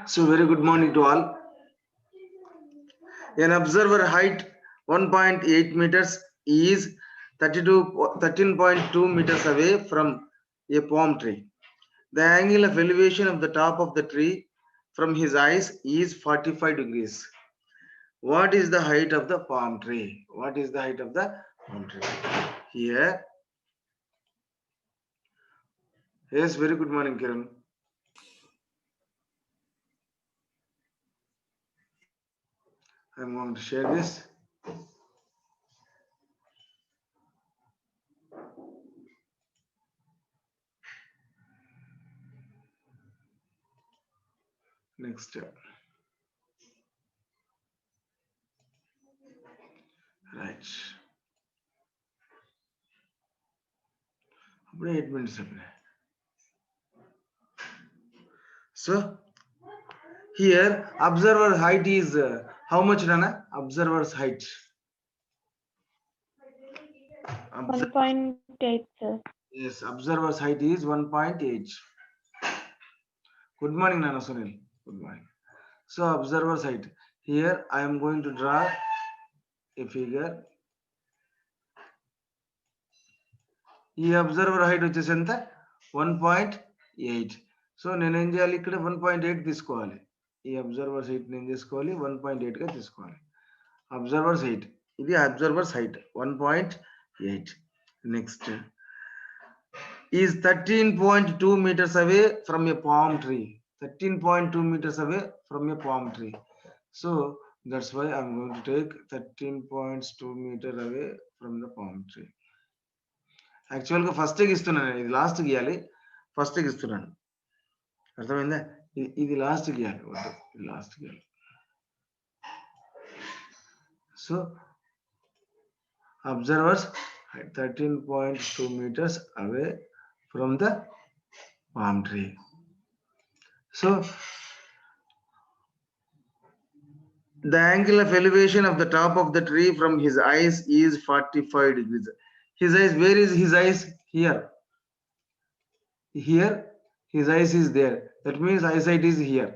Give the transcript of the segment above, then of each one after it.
So very good morning to all. An observer height 1.8 meters is 13.2 meters away from a palm tree. The angle of elevation of the top of the tree from his eyes is 45 degrees. What is the height of the palm tree? What is the height of the palm tree? Here. Yes, very good morning, Kiran. I'm going to share this. Next step. Right. 8 minutes. So here observer height is how much, Rana? Observer's height. 1.8, sir. Yes, observer's height is 1.8. Good morning, Nana Sunil. Good morning. So observer's height. Here I am going to draw a figure. ఈ observer height వచ్చేసి ఎంత 1.8. So నేను ఏం చేయాలి, ఇక్కడ 1.8 తీసుకోవాలి. ఈ observers height నేను తీసుకోవాలి, 1.8 గా తీసుకోవాలి. అబ్జర్వర్స్ హైట్, ఇది observers height 1.8. Next is 13.2 meters away from a palm tree. 13.2 meters away from a palm tree. So that's why I'm going to take 13.2 meter away from the palm tree. యాక్చువల్గా first ఇస్తున్నాను, ఇది last గీయాలి, first ఇస్తున్నాను. అర్థమైందా? ఇది last గీయాలి, వద్దు, ఇది లాస్ట్ గీయాలి. So observers 13.2 meters away from the palm tree. So the angle of elevation of the top of the tree from his eyes is 45 degrees. His eyes, where is his eyes? Here. Here his eyes is there. That means eyesight is here.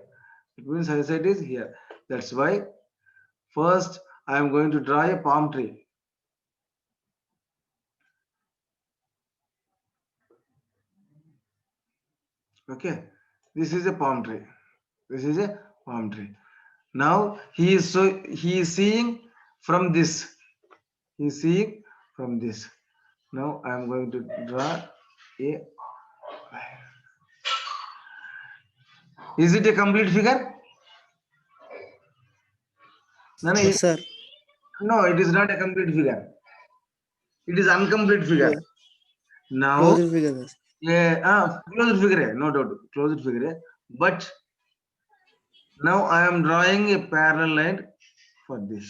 It means eyesight is here. That's why first I am going to draw a palm tree. Okay, this is a palm tree. This is a palm tree. Now he is seeing from this. He is seeing from this. Now I am going to draw a. Is it a complete figure? No, Yes, sir. No, it is not a complete figure. It is incomplete figure. Now Closed figure. closed figure, no doubt, closed figure. But now I am drawing a parallel line for this.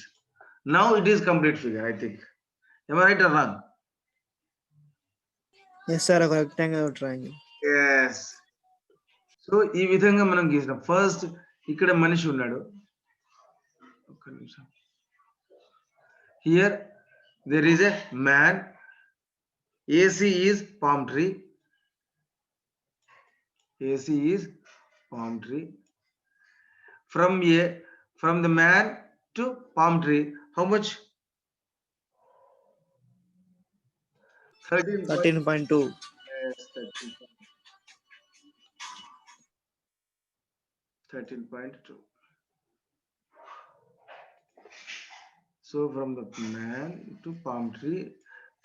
Now it is complete figure, I think. Am I right or wrong? Yes, sir. A rectangle or triangle. Yes. So ఈ విధంగా మనం గీసినాం. First ఇక్కడ మనిషి ఉన్నాడు, ఒక్క నిమిషం. Here there is a man. AC is palm tree. AC is palm tree. From the man to palm tree, how much? 13.2. Yes, 13.2. So from the man to palm tree,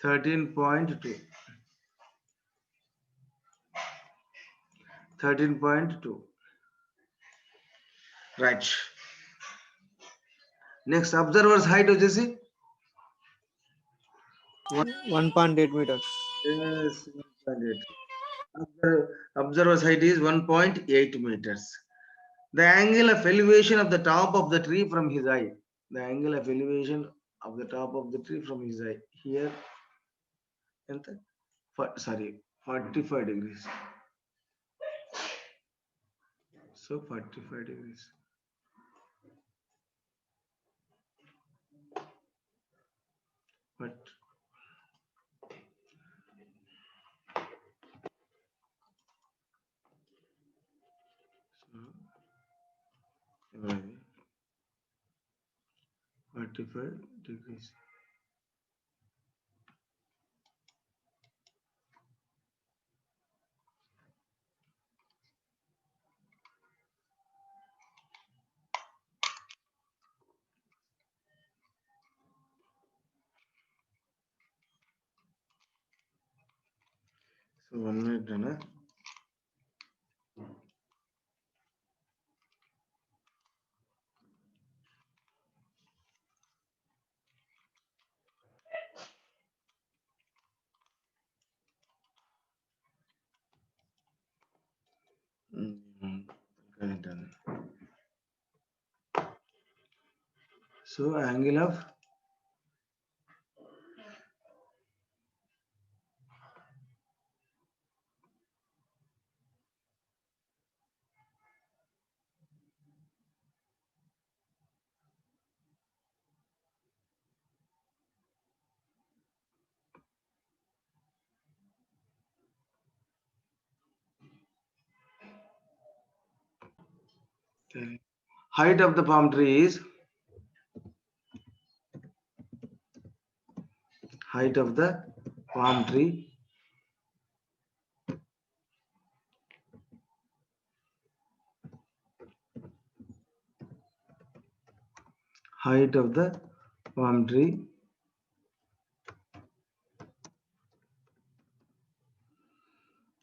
13.2. 13.2. Right. Next, observer's height వచ్చేసి 1.8 meters. Yes, 1.8. Observer's height is 1.8 meters. The angle of elevation of the top of the tree from his eye. The angle of elevation of the top of the tree from his eye. Here, 45 degrees. So 45 degrees. But 45 degrees. So 1 minute, na? Done. So angle of height of the palm tree is height of the palm tree height of the palm tree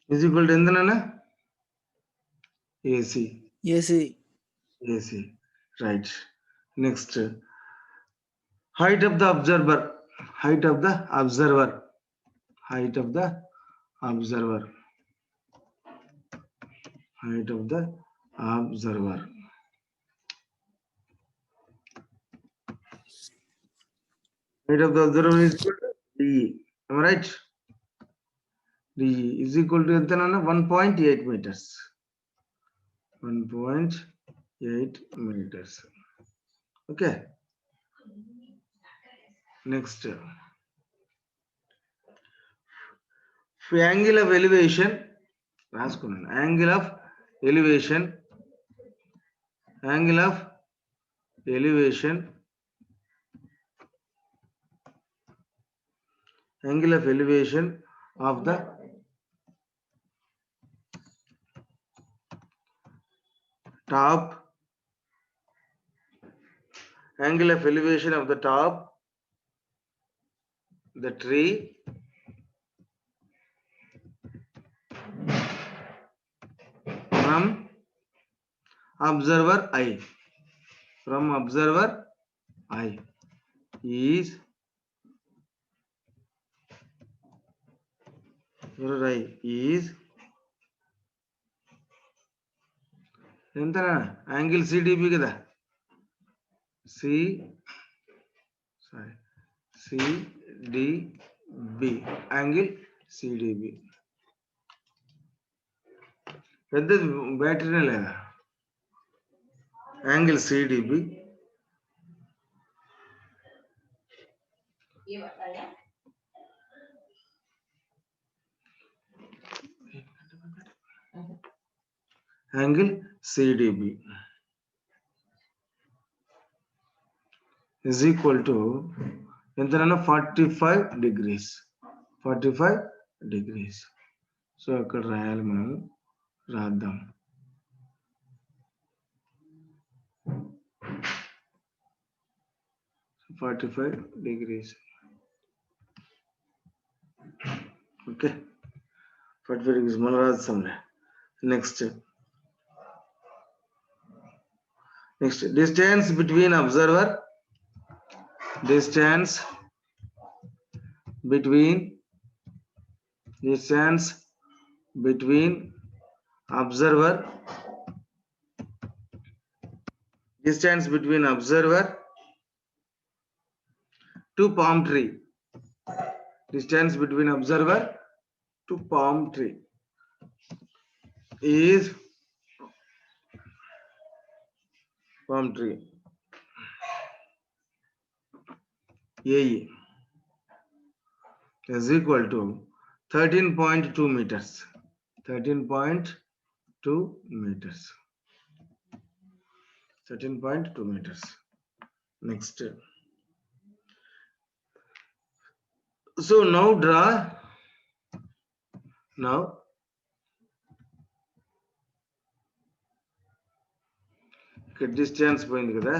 is equal to endana AC. AC. AC, right. Next, height of the observer, height of the observer, height of the observer, height of the observer. Height of the observer is equal to DE. Am I right? DE is equal to 1.8 meters. 1.8 meters. Okay. Next, angle of elevation. Angle of elevation. Angle of elevation. Angle of elevation of the top. Angle of elevation of the top, the tree, from observer eye. From observer eye is ఎంతనా angle CDB కదా CDB angle CDB పెద్దది బ్యాటరీనే లేదా angle CDB angle CDB is equal to 45 degrees. 45 degrees. So అక్కడ రాయాలి మనం రాద్దాం. So 45 degrees. Okay. 45 degrees మనం రాద్దాంలే. Next, distance between observer, distance between observer, distance between observer to palm tree, distance between observer to palm tree is palm tree AE is equal to 13.2 meters. 13.2 meters. 13.2 meters. Next. So now draw. Now distance పోయింది కదా,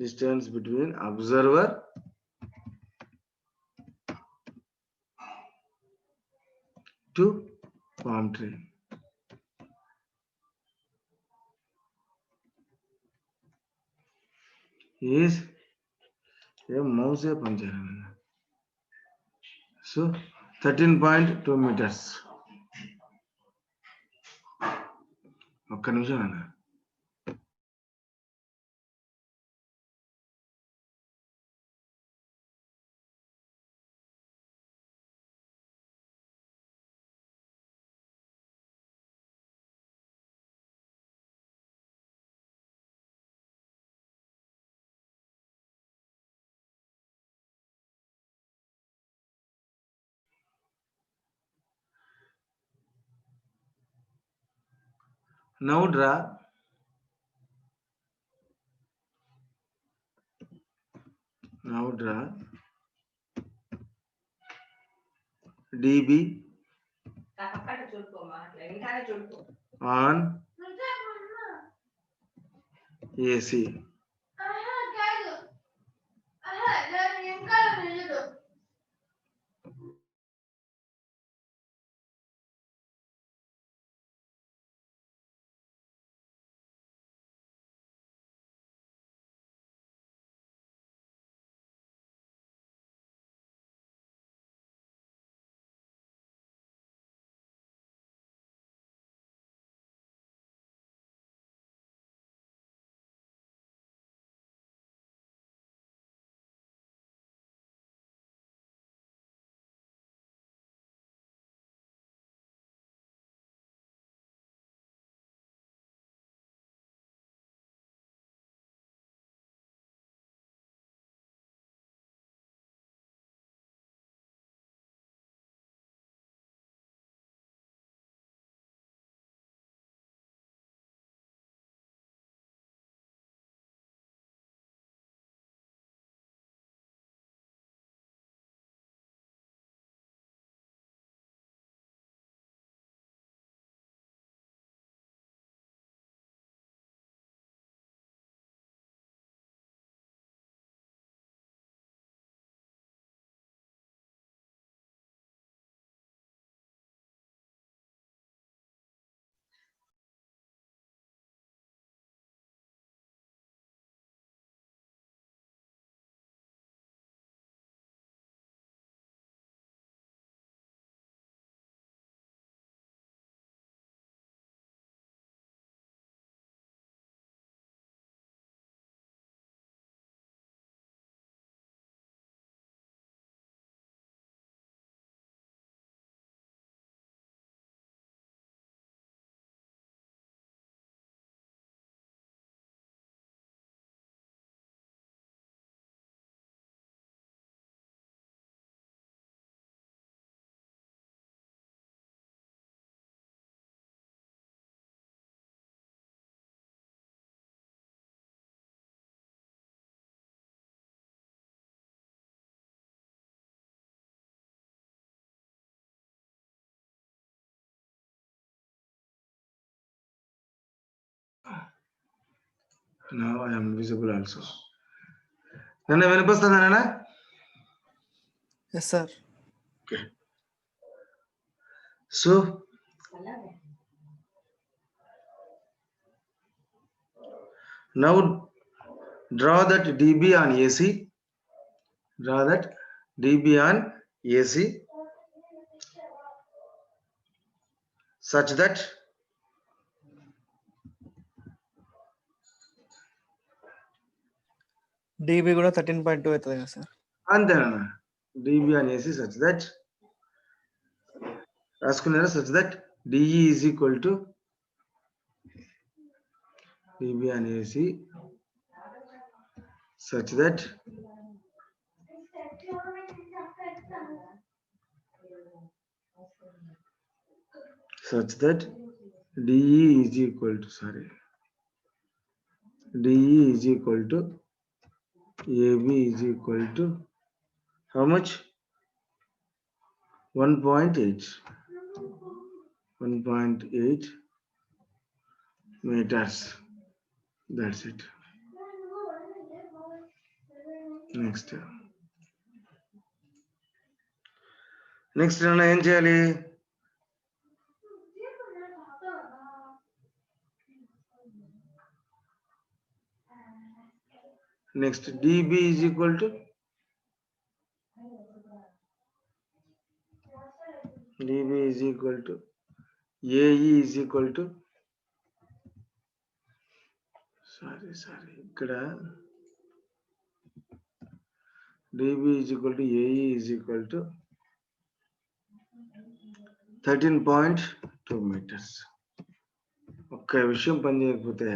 distance between observer to palm tree is mouse పనిచేయాలి. So 13.2 meters. ఒక్క నిమిషం అన్న. Now draw DB on AC. Now I am visible also. నన్ను వినిపిస్తుందా నాన్న? Yes, sir. Okay. So now draw that dB on AC. Draw that dB on AC such that DB కూడా 13.2 అవుతుంది కదా సార్. అంతేనా, dB on AC such that రాసుకున్నారా, such that DE is equal to dB on AC such that such that DE is equal to, DE is equal to AB is equal to how much? 1.8. 1.8 meters. That's it. Next. Next మనం ఏం చేయాలి? Next, DB is equal to AE is equal to ఇక్కడ DB is equal to AE is equal to 13.2 meters. ఒక్క విషయం పని చేయకపోతే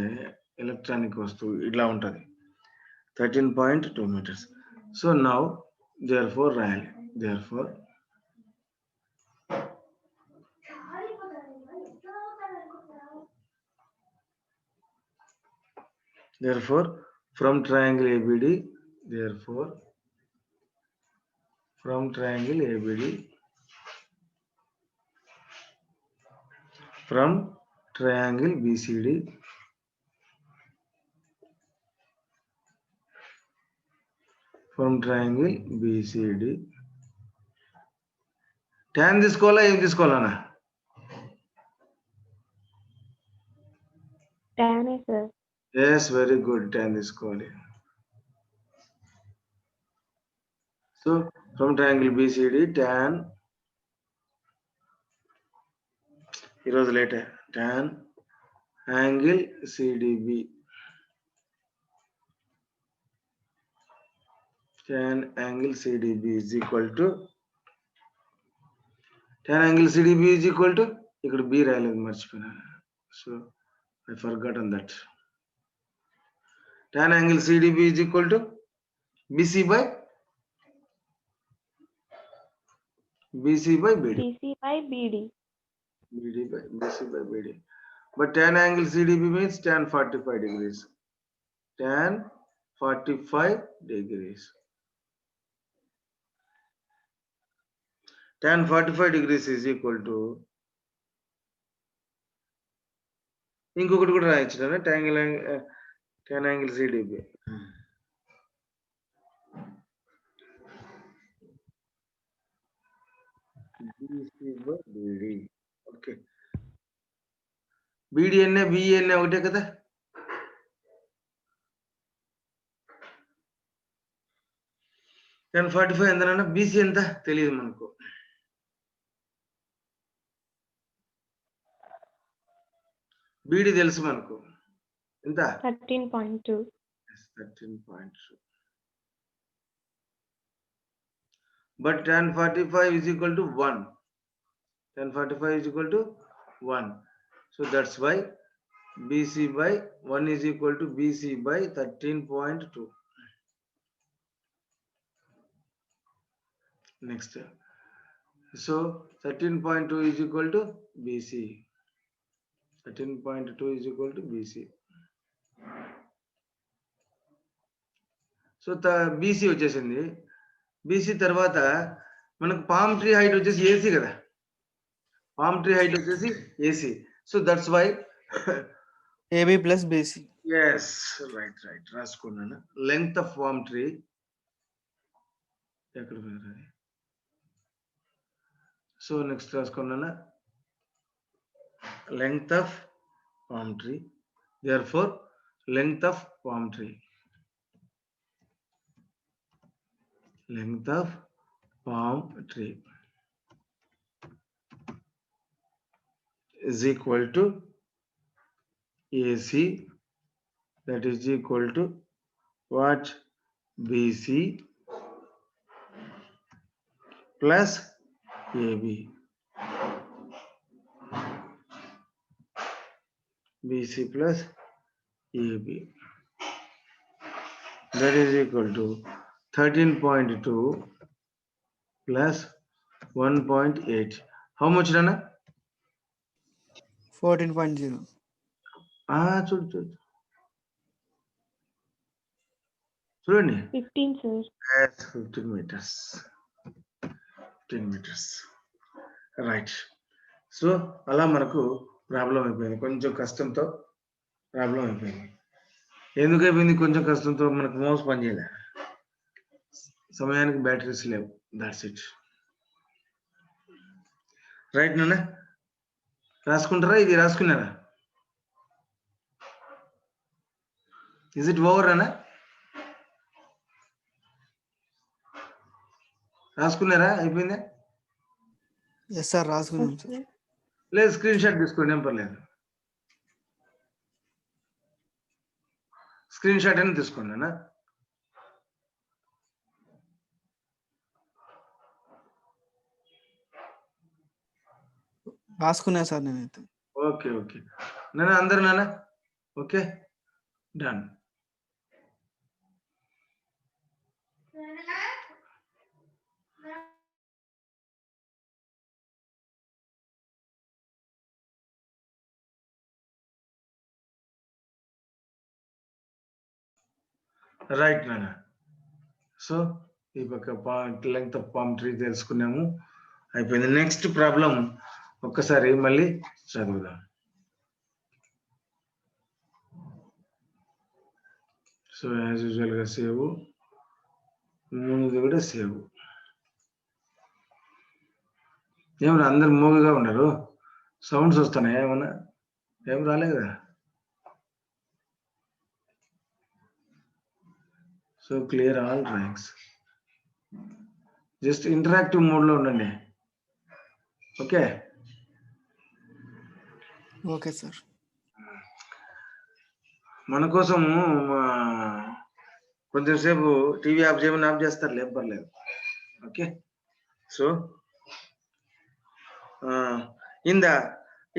electronic వస్తువు ఇట్లా ఉంటుంది 13.2 meters. So now therefore రాయాలి therefore from triangle ABD from triangle BCD from triangle BCD tan తీసుకోవాలా ఏం తీసుకోవాలన్నా? tan sir. Yes, very good. Tan తీసుకోవాలి. So from triangle BCD tan ఈరోజు లేటే tan angle CDB tan angle CDB is equal to ఇక్కడ B రాయలేదు మర్చిపోయినా. So I forgotten that. Tan angle CDB is equal to BC by BD. BC by BD. But tan angle CDB means tan 45 degrees. Tan 45 degrees. Tan 45 degrees is equal to ఇంకొకటి కూడా రాయొచ్చు కదా tan angle CDB. BC by BD. Okay. BDN BN ఒకటే కదా? tan 45 ఎంతనన్నా BC ఎంత తెలియదు మనకు. BD తెలుసు మనకు ఎంత? 13.2. 13.2. But tan 45 is equal to 1. Tan 45 is equal to 1. So that's why BC by 1 is equal to BC by 13.2. Next. So 13.2 is equal to BC. 13.2 is equal to BC. So BC వచ్చేసింది. BC తర్వాత మనకు palm tree height వచ్చేసి AC కదా? Palm tree height వచ్చేసి AC. So that's why AB plus BC. yes, right. రాసుకున్నాను. Length of palm tree ఎక్కడ పోయారు? So next రాసుకున్నాను. Length of palm tree. Therefore, length of palm tree. Length of palm tree is equal to AC, that is equal to what? BC plus AB. BC plus AB. That is equal to 13.2 plus 1.8. How much, Rana? 14.0. చూడు చూడు చూడండి 15, sir. 15 meters. 10 meters. Right. So అలా మనకు problem అయిపోయింది, కొంచెం కష్టంతో problem అయిపోయింది. ఎందుకు అయిపోయింది కొంచెం కష్టంతో? మనకు మౌస్ పనిచేయలే, సమయానికి బ్యాటరీస్ లేవు, దాట్స్ ఇట్. రైట్ నాన్న, రాసుకుంటారా? ఇది రాసుకున్నారా? ఇస్ ఇట్ ఓవర్ అన్న? రాసుకున్నారా? అయిపోయిందా? Yes, sir. రాసుకున్నాం Yes, సార్. sir. లేదు, స్క్రీన్ షాట్ తీసుకోండి, ఏం పర్లేదు. స్క్రీన్ షాట్ అయినా తీసుకోండి అన్న. రాసుకున్నా సార్ నేనైతే. ఓకే ఓకే నాన్న, అందరు నాన్న ఓకే, డన్. రైట్ నాన్న. సో ఈ పక్క లెంగ్త్ ఆఫ్ పామ్ ట్రీ తెలుసుకున్నాము, అయిపోయింది. నెక్స్ట్ ప్రాబ్లం ఒక్కసారి మళ్ళీ చదువుదాం. సో యాజ్ యూజువల్ గా సేవ్, ముందు కూడా సేవ్. ఏమన్నా అందరు మూగగా ఉన్నారు, సౌండ్స్ వస్తున్నాయా ఏమన్నా? ఏం రాలే కదా. So clear all ranks. Just interactive mode లో ఉండండి. Okay okay sir. మన కోసము కొంచెం సేపు టీవీ ఆఫ్ చేయమని ఆఫ్ చేస్తారు, లేం పర్లేదు. ఓకే. సో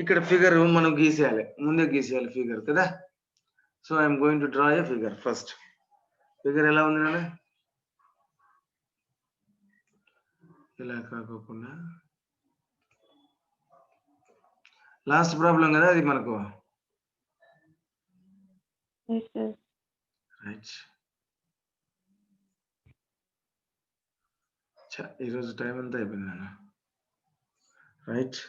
ఇక్కడ ఫిగర్ మనం గీసేయాలి, ముందే గీసేయాలి ఫిగర్ కదా. So I'm going to draw A figure. First figure ఎలా ఉంది నాన్న? ఇలా కాకోకుండా లాస్ట్ ప్రాబ్లం కదా అది మనకు. Yes, sir. రైట్. ఈరోజు టైం అంతా అయిపోయింది నాన్న. రైట్.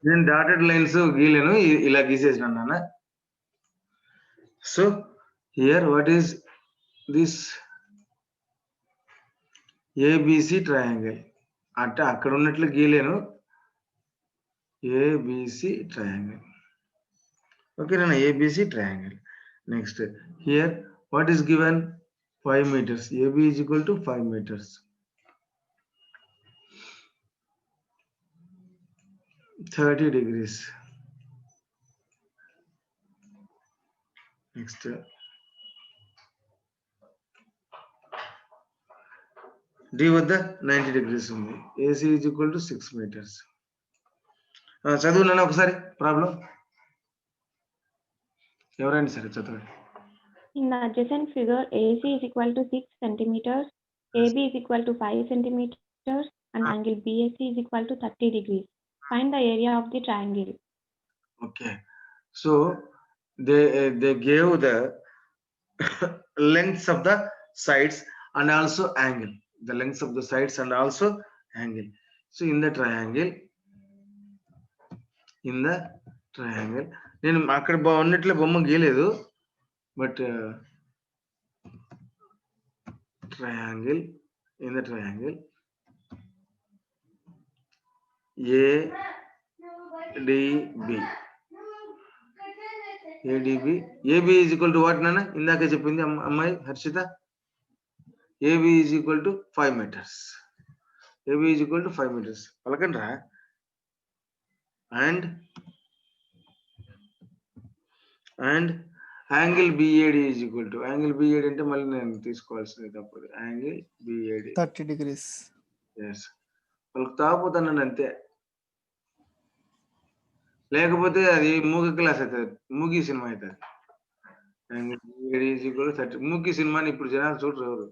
నేను డాటెడ్ లైన్స్ గీలేను, ఇలా గీసేసిన నాన్న. So here what is this? ABC triangle. అంటే అక్కడ ఉన్నట్లు గీలేను, ఏబిసి ట్రయాంగిల్. ఓకే నాన్న, ABC triangle. Next here what is given? 5 meters. AB is equal to 5 meters. (30 degrees). Next, D వద్ద 90 degrees ఉంది. AC is equal to 6 meters. చదువు నాన్న ఒకసారి ప్రాబ్లం, ఎవరైనా సరే చదవండి. In the adjacent figure, AC is equal to 6 centimeters, AB is equal to 5 centimeters, and angle BAC is equal to 30 degrees. Find the area of the triangle. Okay, so they gave the lengths of the sides and also angle. The lengths of the sides and also angle. So in the triangle, నేను అక్కడ ఉన్నట్లే బొమ్మ గీయలేదు, but triangle, in the triangle ADB, AB is equal to what నాన్న? ఇందాక చెప్పింది అమ్మాయి Harshita. AB is equal to 5 meters. AB is equal to 5 meters. పలకండి రా. and angle BAD is equal to, angle BAD అంటే మళ్ళీ నేను తీసుకోవాల్సింది తప్పదు. angle BAD 30 degrees. yes. పలుకుతా పోతాను అంతే, లేకపోతే అది మూగీ క్లాస్ అవుతుంది, మూగీ సినిమా అవుతుంది. మూగీ సినిమాని ఇప్పుడు జనాలు చూడరు ఎవరు,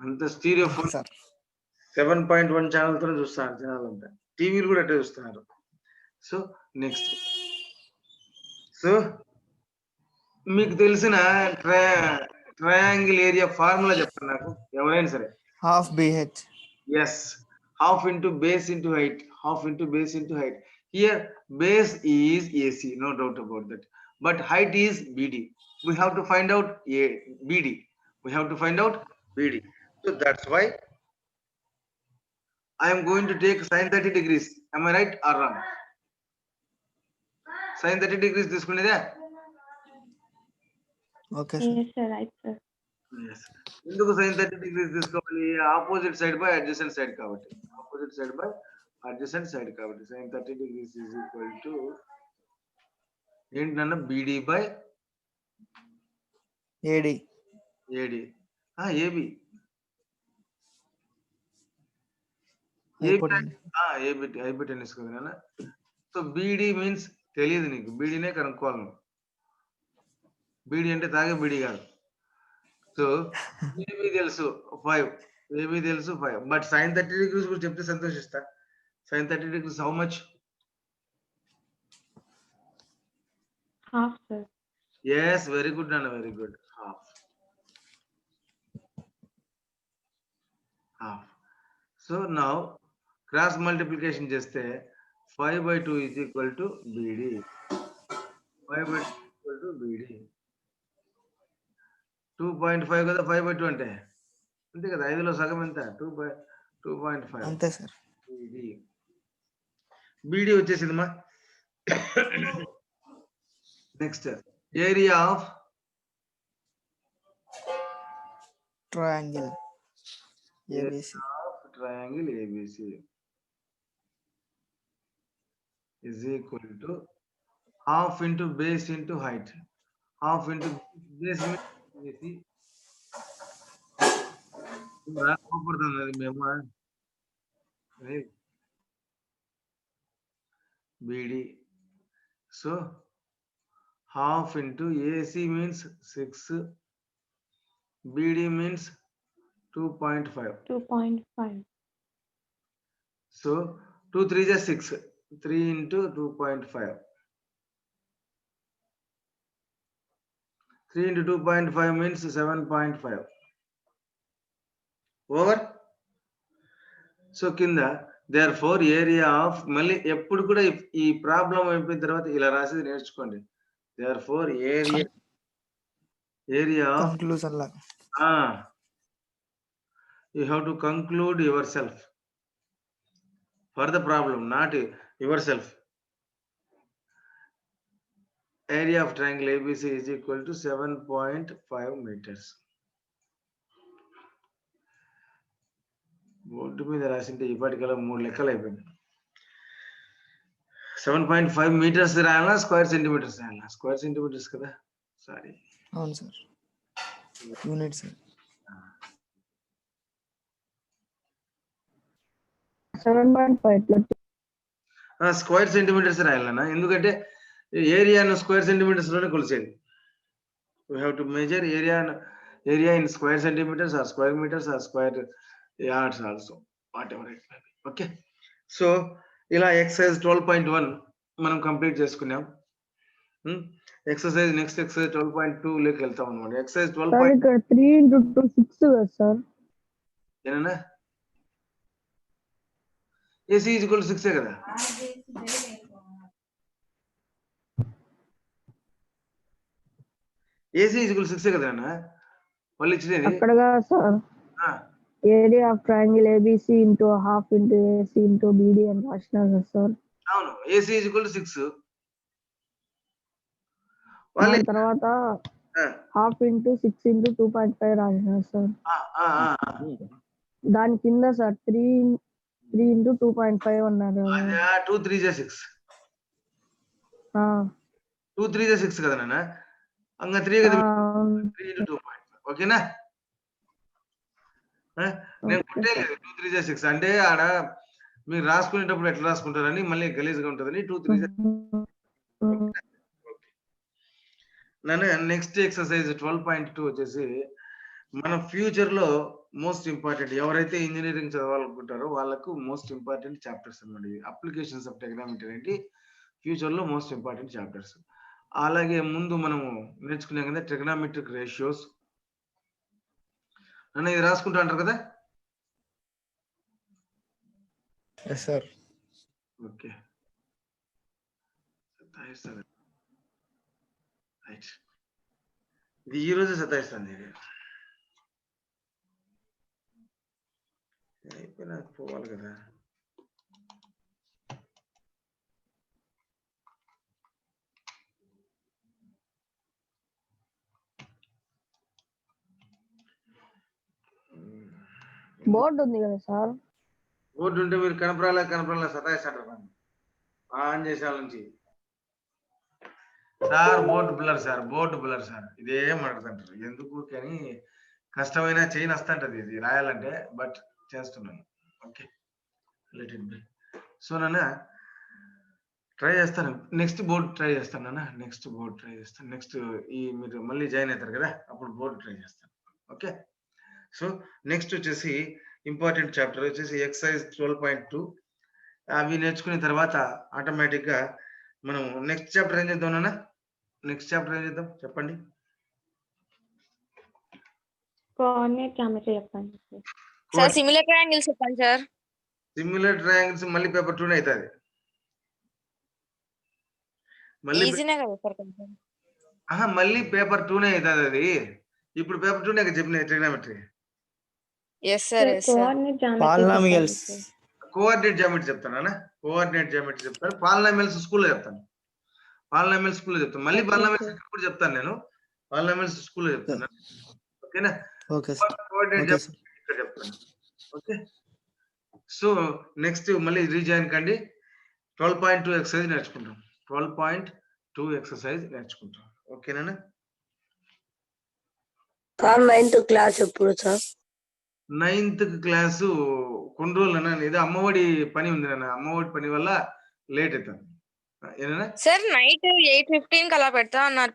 అంత స్టీరియో ఫోన్ సార్ 7.1 ఛానల్ తో చూస్తున్నారు జనాలు అంతా, టీవీలు కూడా అట్లా చూస్తున్నారు. సో నెక్స్ట్, సో మీకు తెలిసిన ట్రయాంగిల్ ఏరియా ఫార్ములా చెప్పండి నాకు ఎవరైనా సరే. half BH. Yes, half into base into height, half into base into height. Here base is AC, no doubt about that, but height is BD. We have to find out BD. We have to find out BD. So that's why I am going to take sin 30 degrees. Am I right or wrong? Sin 30 degrees తీసుకునేదే. Okay sir. Yes, sir. Right, sir. Yes. ఎందుకు sin 30 degrees తీసుకోవాలి? Opposite side by adjacent side కాబట్టి, opposite side by adjacent side కాబట్టి sin 30 degrees is equal to ఏంటన్నా BD by AD. AD. AB. hypotenuse కదా నాన్న. So BD means తెలియదు నీకు, బీడీనే కనుక్కోవాలి నువ్వు. బీడీ అంటే తాగే బీడీ కాదు. సో ఏబీ తెలుసు 5, ఏబీ తెలుసు 5, బట్ sin 30 degrees గురించి చెప్తే సంతోషిస్తా. sin 30 degrees how much? Half, sir. Yes, very good Nana, very good. Half. So now cross multiplication చేస్తే 5/2 is equal to BD. 5/2 is equal to BD. 2.5 కదా 5/2 అంటే అంతే కదా, 5లో సగం ఎంత? 2.5 అంతే సార్. BD వచ్చేసింది మా. Next area of triangle ABC. triangle ABC is equal to half into base into height. Half into base means AC. BD. So half into AC means 6, BD means 2.5. 2.5. So 2 3 is 6. 3 into 2.5. 3 into 2.5 means 7.5. Over. So కింద therefore area of, మళ్ళీ ఎప్పుడు కూడా ఈ problem అయిపోయిన తర్వాత ఇలా రాసేది నేర్చుకోండి. therefore area of కంక్లూజన్ లాగా. You have to conclude yourself for the problem, not yourself. Area of triangle ABC is equal to 7.5 meters. Board మీద రాసింటే ఇప్పటికల్లా 3 లెక్కలు అయిపోయింది. 7.5 meters రాయాలా, స్క్వేర్ సెంటీమీటర్స్ రాయాలా? స్క్వేర్ సెంటీమీటర్స్ కదా, సారీ. అవును sir, unit sir. 7.5 square centimetres రాయాలన్నా, ఎందుకంటే ఏరియాను స్క్వేర్ సెంటీమీటర్స్ లోనే కొలిసేది. We have to measure area in square centimeters or square meters or square yards also, whatever it may be. Okay, so ఇలా exercise 12.1 మనం complete చేసుకున్నాం. Exercise next exercise 12.2 లోకి వెళ్తాం అన్నమాట. ఎక్సర్సైజ్ 12. ఇక్కడ 3 into 2 6 కదా sir. ఏనన్నా AC is equal to 6 కదా. AC is equal to 6 కదా అన్న వాళ్ళు ఇచ్చినది. అక్కడగా sir area of triangle ABC into half into AC into BD అని రాసినారు కదా సార్. అవును, AC is equal to 6. దాని తర్వాత half into 6 into 2.5 రాసినారు సార్. దాని కింద సార్ 3 into 2.5 అన్నారు. 2 3 is 6. 2 3 is 6 కదా నాన్న, అంగ 3 కదా, 3 into 2.5. ఓకేనా? నేను Okay, కొట్టేయలేదు 2 3 6 అంటే ఆడ మీరు రాసుకునేటప్పుడు ఎట్లా రాసుకుంటారని మళ్ళీ గలీజ్గా ఉంటుందని 2 3 నన్ను నెక్స్ట్ ఎక్సర్సైజ్ 12.2 వచ్చేసి మన ఫ్యూచర్ లో మోస్ట్ ఇంపార్టెంట్ ఎవరైతే ఇంజనీరింగ్ చదవాలనుకుంటారో వాళ్ళకు మోస్ట్ ఇంపార్టెంట్ చాప్టర్స్ అన్నమాట. అప్లికేషన్స్ ఆఫ్ ట్రిగ్నోమెట్రీ ఏంటి ఫ్యూచర్ లో మోస్ట్ ఇంపార్టెంట్ చాప్టర్స్. అలాగే ముందు మనము నేర్చుకున్నాం కదా ట్రిగ్నోమెట్రిక్ రేషియోస్. నన్ను ఇది రాసుకుంటా అంటారు కదా. Yes sir. Okay right. ఇది ఈ రోజు సతాయిస్తాను ఇది అయిపోయినా పోవాలి కదా. బోర్డు ఉంది కదా సార్. బోర్డు ఉంటే మీరు కనపరాలే సతాయిస్తాడు ఆన్ చేసాల నుంచి. సార్ బోర్డు బ్లర్ సార్ ఇదేం అడుగుతుంటారు ఎందుకు కానీ కష్టమైన చేయని వస్తుంటది ఇది రాయాలంటే బట్ చేస్తున్నాను. Okay let it be. So నాన్న ట్రై చేస్తాను నెక్స్ట్ బోర్డు ట్రై చేస్తాను నాన్న నెక్స్ట్ బోర్డు ట్రై చేస్తాను. నెక్స్ట్ ఈ మీరు మళ్ళీ జాయిన్ అవుతారు కదా అప్పుడు బోర్డు ట్రై చేస్తాను. ఓకే సో నెక్స్ట్ వచ్చేసి ఇంపార్టెంట్ చాప్టర్ వచ్చేసి ఎక్సర్సైజ్ 12.2 అవి నేర్చుకున్న తర్వాత ఆటోమేటిక్ గా మనం నెక్స్ట్ చాప్టర్ ఏం చేద్దాం నాన్న. నెక్స్ట్ చాప్టర్ ఏం చేద్దాం చెప్పండి. కోఆర్డినేట్ జామెట్రీ చెప్పండి సార్. సిమిలర్ ట్రయాంగిల్స్ చెప్పండి సార్. సిమిలర్ ట్రయాంగిల్స్ మళ్ళీ పేపర్ 2 అవుతుంది. మళ్ళీ ఈజీనే కదా సార్ కొంచెం. మళ్ళీ పేపర్ 2 అవుతుంది అది. ఇప్పుడు పేపర్ 2 చెప్పిన trigonometry. Yes sir. Coordinate geometry polynomials. Coordinate geometry చెప్తానా. కోఆర్డినేట్ జామెట్రీ చెప్తాను. పాలినామియల్స్ స్కూల్లో చెప్తాను. మళ్ళీ పాలినామియల్స్ కూడా చెప్తాను నేను. పాలినామియల్స్ స్కూల్లో చెప్తాను. ఓకేనా. Okay sir. Coordinate okay geometry sir. ఇక్కడ చెప్తాను. ఓకే సో నెక్స్ట్ మళ్ళీ రీజాయిన్ కండి. 12.2 ఎక్సర్సైజ్ నేర్చుకుంటాం. 12.2 ఎక్సర్సైజ్ నేర్చుకుంటాం. ఓకేనా. సార్ 9th క్లాస్ ఎప్పుడు సార్? 9th క్లాసు కొన్ని రోజులు అన్న ఇది అమ్మఒడి పని ఉంది నాన్న. అమ్మఒడి పని వల్ల లేట్ అవుతుంది. ఏనా సార్ నైట్ 8:15 అలా పెడతా అన్నారు.